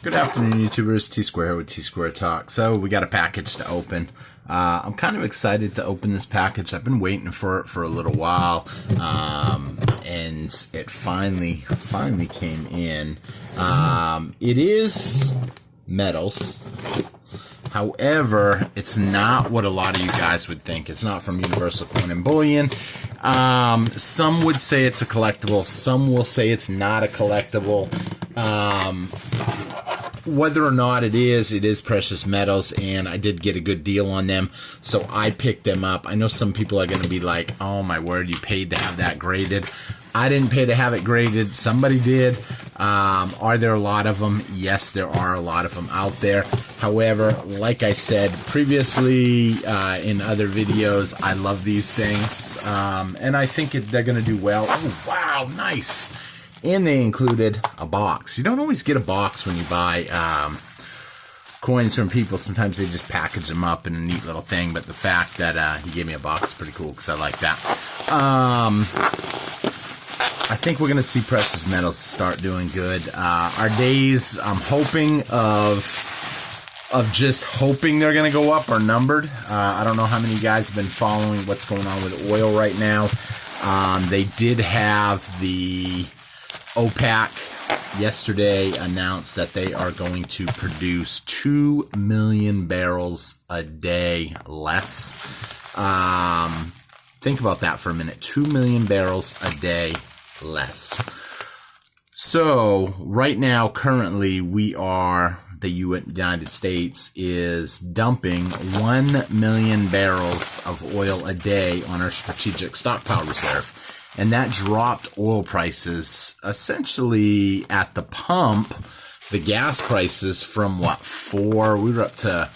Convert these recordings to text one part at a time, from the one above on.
Good afternoon, YouTubers. T-Square here with T-Square Talk. So we got a package to open. I'm kind of excited to open this package. I've been waiting for it for a little while, and it finally came in. It is metals. However, it's not what a lot of you guys would think. It's not from Universal Coin and Bullion. Some would say it's a collectible. Some will say it's not a collectible. Whether or not it is precious metals, and I did get a good deal on them, so I picked them up. I know some people are going to be like, oh my word, you paid to have that graded. I didn't pay to have it graded. Somebody did. Are there a lot of them? Yes, there are a lot of them out there. However, like I said previously in other videos, I love these things, and I think they're going to do well. Oh, wow, nice. And they included a box. You don't always get a box when you buy coins from people. Sometimes they just package them up in a neat little thing. But the fact that he gave me a box is pretty cool because I like that. I think we're going to see precious metals start doing good. Our days, I'm hoping of just hoping they're going to go up are numbered. I don't know how many of you guys have been following what's going on with oil right now. They did have the OPEC yesterday announced that they are going to produce 2 million barrels a day less. Think about that for a minute. 2 million barrels a day less. So right now, currently, the United States is dumping 1 million barrels of oil a day on our strategic stockpile reserve. And that dropped oil prices essentially at the pump, the gas prices from what, we were up to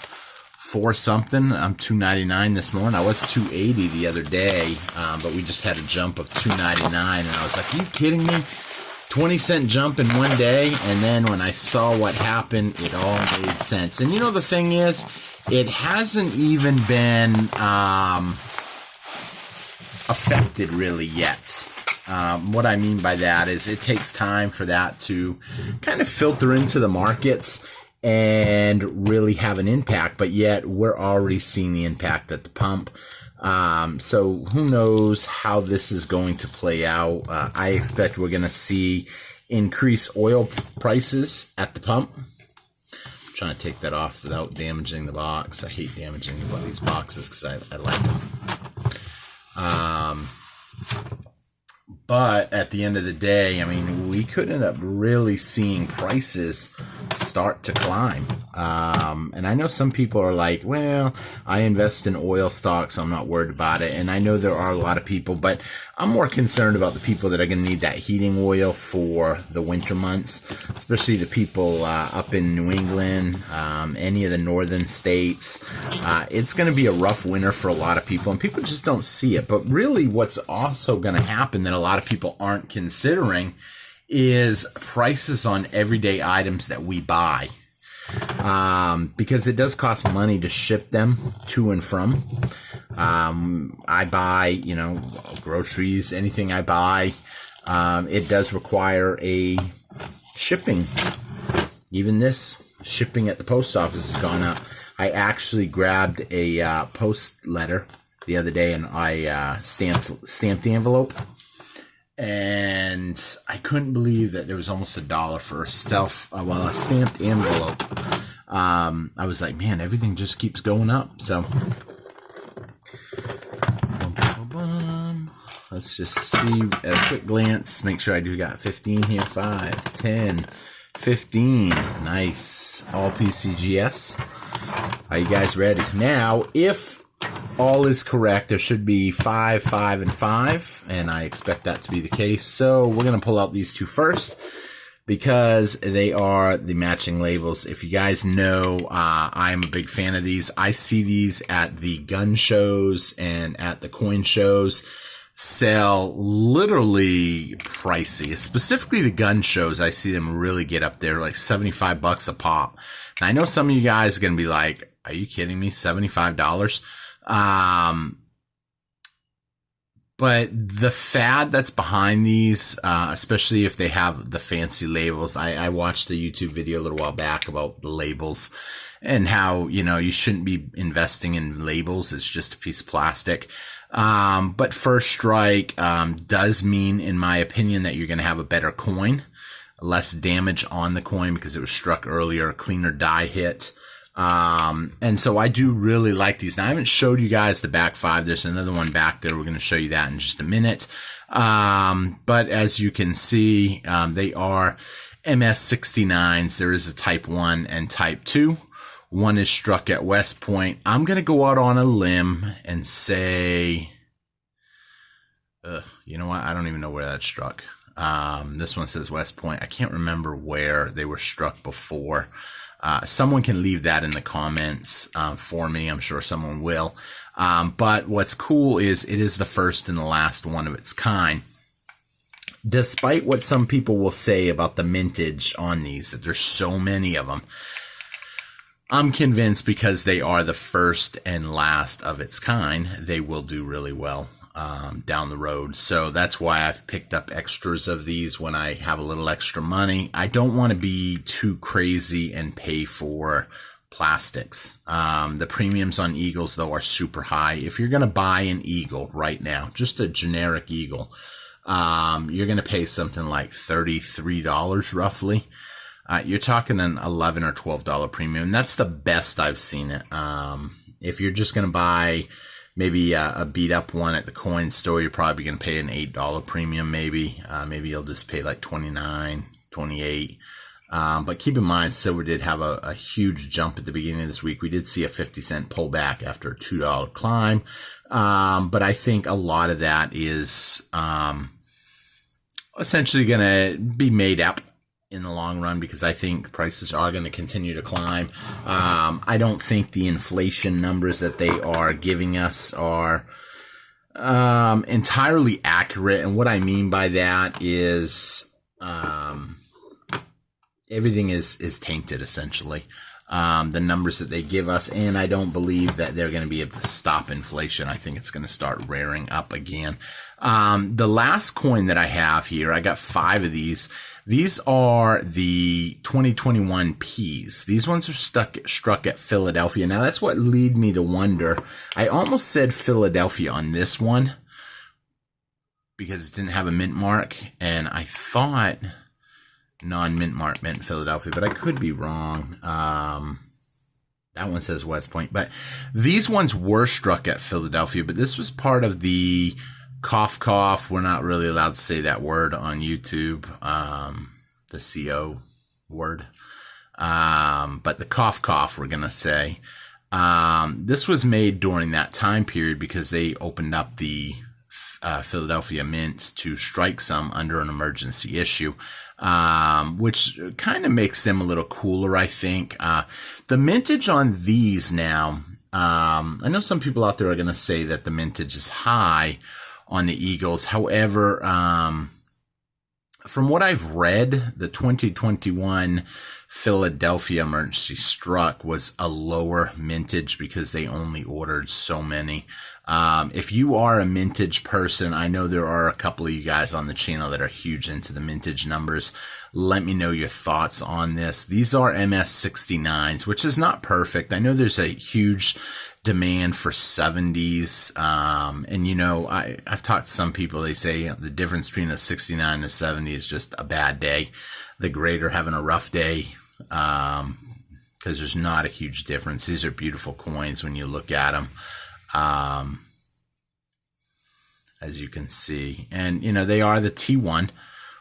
4 something. I'm $2.99 this morning. I was $2.80 the other day, but we just had a jump of $2.99, and I was like, are you kidding me? 20-cent jump in one day. And then when I saw what happened, it all made sense. And you know, the thing is, it hasn't even been affected really yet. What I mean by that is it takes time for that to kind of filter into the markets and really have an impact, but yet we're already seeing the impact at the pump. So who knows how this is going to play out. I expect we're going to see increased oil prices at the pump. I'm trying to take that off without damaging the box. I hate damaging these boxes because I like them. But at the end of the day, I mean, we could end up really seeing prices start to climb. And I know some people are like, well, I invest in oil stocks, so I'm not worried about it. And I know there are a lot of people, but I'm more concerned about the people that are going to need that heating oil for the winter months, especially the people up in New England, any of the northern states. It's going to be a rough winter for a lot of people, and people just don't see it. But really what's also going to happen that a lot of people aren't considering is prices on everyday items that we buy. Because it does cost money to ship them to and from. I buy, groceries, anything I buy, it does require a shipping. Even this shipping at the post office has gone up. I actually grabbed a post letter the other day, and I stamped the envelope. And I couldn't believe that there was almost $1 for a stamped envelope. I was like, man, everything just keeps going up. So let's just see at a quick glance. Make sure I do got 15 here. 5, 10, 15. Nice. All PCGS. Are you guys ready? Now, if all is correct, there should be 5, 5, and 5, and I expect that to be the case. So we're going to pull out these two first because they are the matching labels. If you guys know, I'm a big fan of these. I see these at the gun shows and at the coin shows sell literally pricey. Specifically the gun shows, I see them really get up there, like $75 a pop. Now, I know some of you guys are going to be like, are you kidding me? $75? But the fad that's behind these, especially if they have the fancy labels, I watched a YouTube video a little while back about the labels and how, you shouldn't be investing in labels. It's just a piece of plastic. But First Strike, does mean, in my opinion, that you're going to have a better coin, less damage on the coin because it was struck earlier, a cleaner die hit. And so I do really like these. Now, I haven't showed you guys the back 5. There's another one back there. We're going to show you that in just a minute. But as you can see, they are MS69s. There is a type 1 and type 2. One is struck at West Point. I'm going to go out on a limb and say, you know what? I don't even know where that's struck. This one says West Point. I can't remember where they were struck before. Someone can leave that in the comments for me. I'm sure someone will. But what's cool is it is the first and the last one of its kind. Despite what some people will say about the mintage on these, that there's so many of them, I'm convinced because they are the first and last of its kind, they will do really well down the road. So that's why I've picked up extras of these when I have a little extra money. I don't want to be too crazy and pay for plastics. The premiums on Eagles, though, are super high. If you're going to buy an Eagle right now, just a generic Eagle, you're going to pay something like $33 roughly. You're talking an $11 or $12 premium. That's the best I've seen it. If you're just going to buy maybe a beat up one at the coin store, you're probably going to pay an $8 premium maybe. Maybe you'll just pay like $29, $28. But keep in mind, silver did have a huge jump at the beginning of this week. We did see a 50-cent pullback after a $2 climb. But I think a lot of that is essentially going to be made up in the long run, because I think prices are going to continue to climb. I don't think the inflation numbers that they are giving us are entirely accurate. And what I mean by that is everything is tainted, essentially. The numbers that they give us, and I don't believe that they're going to be able to stop inflation. I think it's going to start rearing up again. The last coin that I have here, I got 5 of these. These are the 2021 Ps. These ones are struck at Philadelphia. Now, that's what lead me to wonder. I almost said Philadelphia on this one because it didn't have a mint mark, and I thought non-mint mark meant Philadelphia, but I could be wrong. That one says West Point, but these ones were struck at Philadelphia, but this was part of the cough. We're not really allowed to say that word on YouTube, the CO word. But the cough we're going to say. This was made during that time period because they opened up the Philadelphia Mint to strike some under an emergency issue, which kind of makes them a little cooler, I think. The mintage on these now, I know some people out there are going to say that the mintage is high on the Eagles. However, from what I've read, the 2021 Philadelphia emergency struck was a lower mintage because they only ordered so many. If you are a mintage person, I know there are a couple of you guys on the channel that are huge into the mintage numbers. Let me know your thoughts on this. These are MS69s, which is not perfect. I know there's a huge demand for 70s. And I've talked to some people, they say the difference between a 69 and a 70 is just a bad day. The great are having a rough day, because there's not a huge difference. These are beautiful coins when you look at them. As you can see, and they are the T1,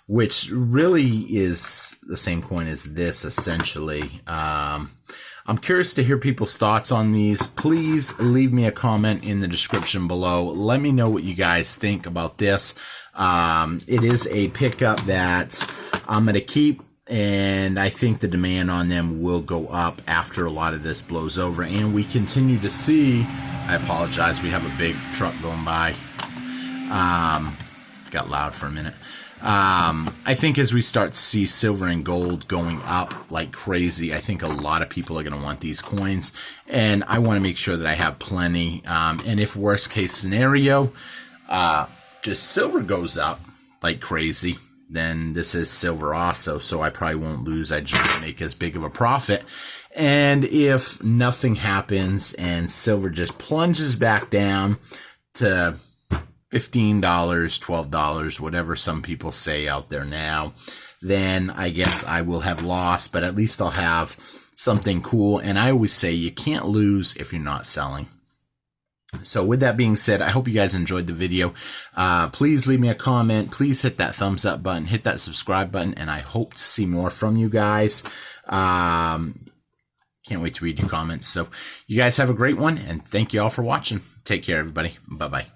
which really is the same coin as this, essentially. I'm curious to hear people's thoughts on these. Please leave me a comment in the description below. Let me know what you guys think about this. It is a pickup that I'm going to keep, and I think the demand on them will go up after a lot of this blows over and we continue to see. I apologize, we have a big truck going by. Got loud for a minute. I think as we start to see silver and gold going up like crazy, I think a lot of people are going to want these coins, and I want to make sure that I have plenty. And if worst case scenario, just silver goes up like crazy, then this is silver also, so I probably won't lose. I just won't make as big of a profit. And if nothing happens and silver just plunges back down to $15, $12, whatever some people say out there now, then I guess I will have lost, but at least I'll have something cool. And I always say you can't lose if you're not selling. So with that being said, I hope you guys enjoyed the video. Please leave me a comment. Please hit that thumbs up button, hit that subscribe button, and I hope to see more from you guys. Can't wait to read your comments. So you guys have a great one, and thank you all for watching. Take care, everybody. Bye-bye.